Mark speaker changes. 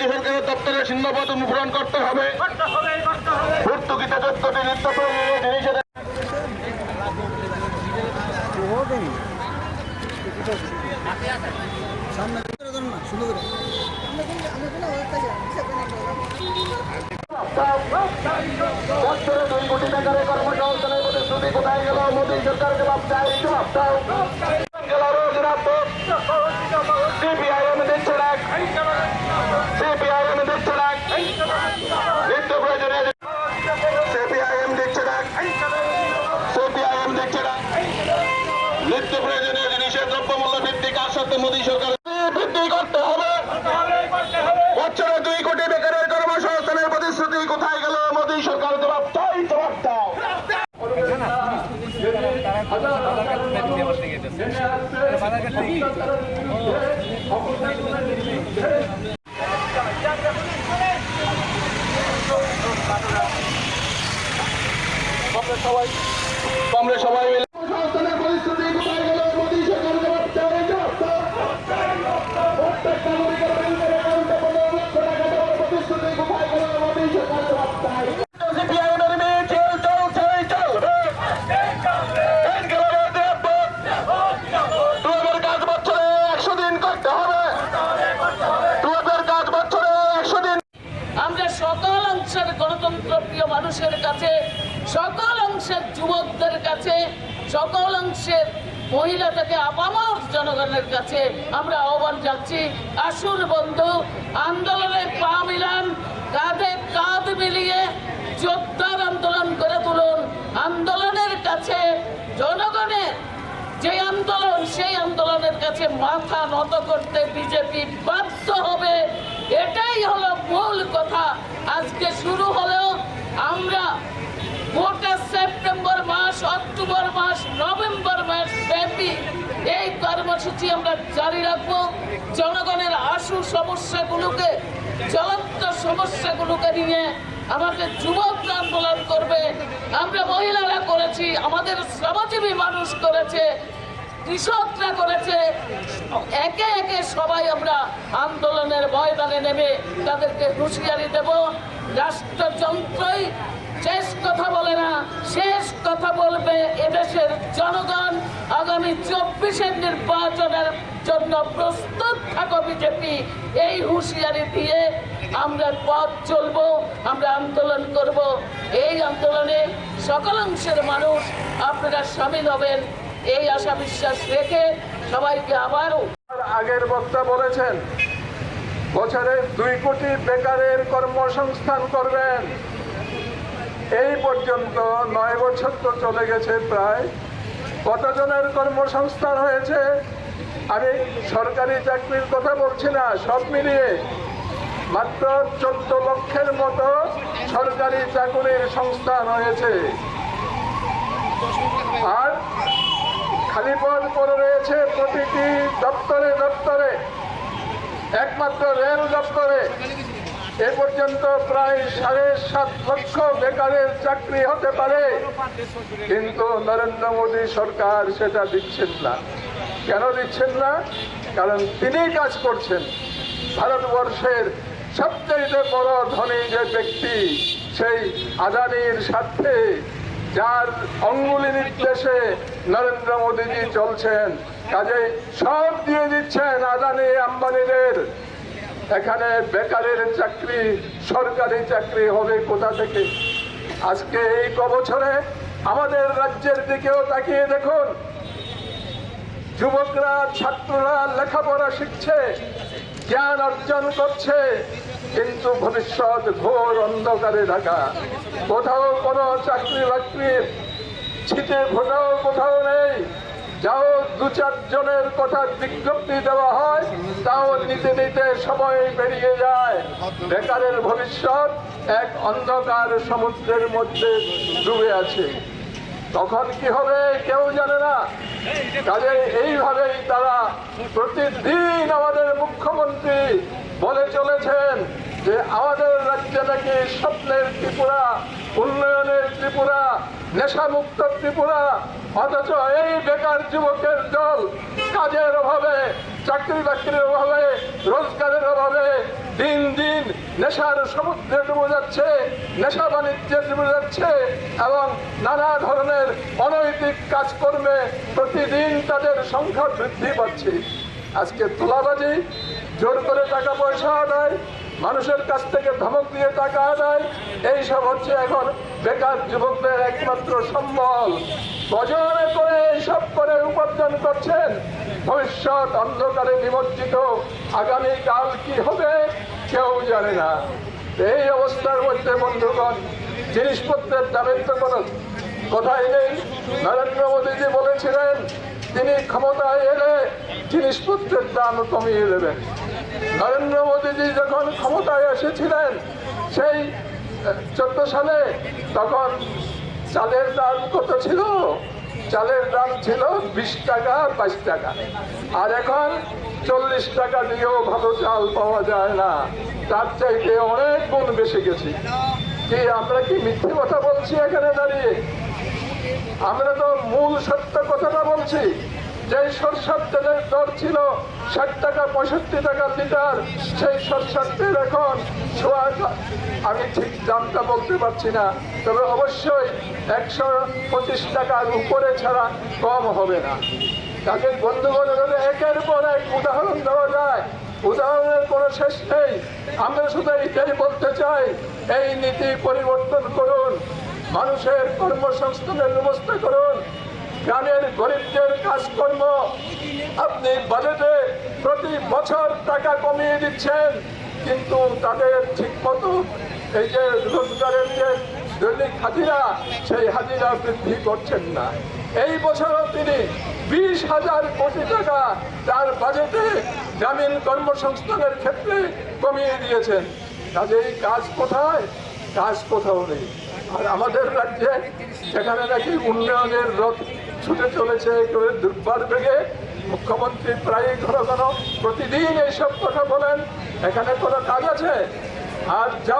Speaker 1: রাজ্য সরকারের দপ্তরে শূন্যপদ পূরণ করতে হবে। ভর্তুকিতে যোগ্যতা নিত্য প্রয়োজনীয় জিনিসের বছরে 2 কোটি টাকার কর্মসংস্থানের প্রতিশ্রুতি কোথায় গেল? মোদী সরকার জবাব চাই, জবাব দাও। সিপিআইএম দিচ্ছে না, সিপিআইএম দিচ্ছে না, নিত্য প্রয়োজনীয় সিপিআইএম দিচ্ছে না, সিপিআইএম দিচ্ছে না, নিত্য প্রয়োজনীয় জিনিসের দ্রব্যমূল্য বৃদ্ধি কার সাথে? মোদী সরকার বৃদ্ধি করতে হবে। বছরে 2 কোটি বেকারের কর্মসংস্থানের প্রতিশ্রুতি কোথায় গেল? মোদী সরকার জবাব চাই, জবাব দাও। কমরে সবাই মিলে সংস্থানের পরিস্থিতি কোথায় গেল? মোদী সরকার জবাব চাই, জবাব দাও। প্রত্যেক নাগরিকের ব্যাংকের অ্যাকাউন্টে 15 লক্ষ টাকা দেওয়ার প্রতিশ্রুতি কোথায় গেল? মোদী সরকার জবাব চাই। সিপিআইএমের মিছিল চলছে, চলবে। টুয়েবের কাজ বছরে 100 দিন করতে হবে। টুয়েবের কাজ বছরে 100 দিন।
Speaker 2: আমরা সকল অংশের গণতন্ত্র প্রিয় মানুষের কাছে, সকল অংশের যুবকদের কাছে, সকল অংশের মহিলা থেকে আপামর জনগণের কাছে আমরা আহ্বান যাচ্ছি, আসুন বন্ধু, আন্দোলনে পা মিলান, কাঁধে কাঁধ মিলিয়ে যোদ্ধার আন্দোলন করে তুলুন। আন্দোলনের কাছে জনগণের যে আন্দোলন, সেই আন্দোলনের কাছে মাথা নত করতে বিজেপি বাধ্য হবে। এটাই হলো মূল কথা। আজকে শুরু হলেও আমরা গোটা সেপ্টেম্বর মাস, অক্টোবর মাস, নভেম্বর মাস ব্যাপী এই কর্মসূচি আমরা জারি রাখবো। জনগণের আশু সমস্যাগুলোকে, জ্বলন্ত সমস্যাগুলোকে নিয়ে আমাদের যুবকরা আন্দোলন করবে, আমরা মহিলারা করেছি, আমাদের শ্রমজীবী মানুষ করেছে, কৃষকরা করেছে। একে একে সবাই আমরা আন্দোলনের ময়দানে নেমে তাদেরকে হুঁশিয়ারি দেব। রাষ্ট্রযন্ত্রই শেষ কথা বলে না, শেষ কথা বলবে এদেশের জনগণ। আগামী 24-এর নির্বাচনের জন্য প্রস্তুত থাকো বিজেপি। এই হুঁশিয়ারি দিয়ে আমরা পথ চলবো, আমরা আন্দোলন করব। এই আন্দোলনে সকল অংশের মানুষ আপনারা সামিল হবেন, এই আশা বিশ্বাস রেখে সবাইকে আবারও।
Speaker 3: আগের বক্তা বলেছেন বছরে 2 কোটি বেকারের কর্মসংস্থান করবেন। এই পর্যন্ত 9 বছর তো চলে গেছে প্রায়। কতজনের কর্মসংস্থান হয়েছে? আমি সরকারি চাকরির কথা বলছি না, সব মিলিয়ে মাত্র 14 লক্ষের মতো সরকারি চাকরির সংস্থান হয়েছে। আর খালি পদ পড়ে রয়েছে প্রতিটি দপ্তরে দপ্তরে, একমাত্র রেল দপ্তরে এ পর্যন্ত প্রায় 7.5 লক্ষ বেকারের চাকরি হতে পারে, কিন্তু নরেন্দ্র মোদী সরকার সেটা দিচ্ছেন না। কেন দিচ্ছেন না? কারণ তিনি কাজ করছেন। ভারতবর্ষের সবচেয়ে বড় ধনী যে ব্যক্তি, সেই আদানির স্বার্থে, যার অঙ্গুলি নির্দেশে নরেন্দ্র মোদীজি চলছেন, কাজে সব দিয়ে দিচ্ছেন আদানি আম্বানিদের। এখানে বেকারের চাকরি, সরকারি চাকরি হবে কোথা থেকে? আজকে এই কবছরে আমাদের রাজ্যের দিকেও তাকিয়ে দেখুন, যুবকরা, ছাত্ররা লেখাপড়া শিখছে, জ্ঞান অর্জন করছে, কিন্তু ভবিষ্যৎ ঘোর অন্ধকারে ঢাকা। কোথাও কোনো চাকরি বাকরির ছিটে ফোটাও কোথাও নেই। যাও 2-4 জনের কথা বিজ্ঞপ্তি দেওয়া হয়, তাও নিতে নিতে সময় বেরিয়ে যায়। বেকারের ভবিষ্যৎ এক অন্ধকার সমুদ্রের মধ্যে ডুবে আছে। তখন কি হবে কেউ জানে না। কাজে এইভাবেই তারা প্রতিদিন আমাদের মুখ্যমন্ত্রী বলে চলেছেন যে আমাদের রাজ্যে নাকি স্বপ্নের ত্রিপুরা, উন্নয়নের ত্রিপুরা, নেশামুক্ত ত্রিপুরা। অথচ এই বেকার যুবকের দল কাজের অভাবে, চাকরি বাকরির অভাবে, রোজগারের অভাবে দিন দিন নেশার সমুদ্রে ডুবে যাচ্ছে, নেশা বাণিজ্যে ডুবে যাচ্ছে এবং নানা ধরনের অনৈতিক কাজকর্মে প্রতিদিন তাদের সংখ্যা বৃদ্ধি পাচ্ছে। আজকে তোলাবাজি, জোর করে টাকা পয়সা আদায়, মানুষের কাছ থেকে ধমক দিয়ে টাকা আদায়, এইসব হচ্ছে এখন বেকার যুবকদের একমাত্র সম্বল। বজরে করে এইসব করে উপার্জন করছেন, ভবিষ্যৎ অন্ধকারে নিমজ্জিত, আগামীকাল কি হবে কেউ জানে না। এই অবস্থার মধ্যে বন্ধুগণ, জিনিসপত্রের দামের তো কোনো কথাই নেই। নরেন্দ্র মোদীজি বলেছিলেন তিনি ক্ষমতায় এলে জিনিসপত্রের দাম কমিয়ে দেবেন। নরেন্দ্র মোদীজি যখন ক্ষমতায় এসেছিলেন সেই 14 সালে, তখন চালের দাম কত ছিল? চালের দাম ছিল 20 টাকা 22 টাকা, আর এখন 40 টাকা দিয়েও ভালো চাল পাওয়া যায় না, তার চাইতে অনেক গুণ বেশি গেছে। কি আমরা কি মিথ্যে কথা বলছি এখানে দাঁড়িয়ে? আমরা তো মূল সত্য কথাটা বলছি। যে সরষের তেলের দর ছিল 60 টাকা 65 টাকা লিটার, সেই সরষের তেল এখন আমি ঠিক দামটা বলতে পারছি না, তবে অবশ্যই 125 টাকার উপরে ছাড়া কম হবে না। তাকে বন্ধুগণ, একের পর এক উদাহরণ দেওয়া যায়, উদাহরণের কোনো শেষ নেই। আমরা শুধু এটাই বলতে চাই, এই নীতি পরিবর্তন করুন, মানুষের কর্মসংস্থানের ব্যবস্থা করুন, গ্রামের গরিবদের কাজকর্ম আপনি বাজেটে প্রতি বছর টাকা কমিয়ে দিচ্ছেন, কিন্তু তাদের ঠিক মতো এই যে রোজগারের যে দৈনিক হাজিরা, সেই হাজিরা বৃদ্ধি করছেন না। এই বছরও তিনি 20,000 কোটি টাকা তার বাজেটে গ্রামীণ কর্মসংস্থানের ক্ষেত্রে কমিয়ে দিয়েছেন। কাজেই কাজ কোথায়? কাজ কোথাও নেই। আর আমাদের রাজ্যে সেখানে নাকি উন্নয়নের রথ ছুটে চলেছে করে দুর্বার বেগে, মুখ্যমন্ত্রী প্রায় ঘন ঘন প্রতিদিন এইসব কথা বলেন, এখানে কোনো কাজ আছে? আর যা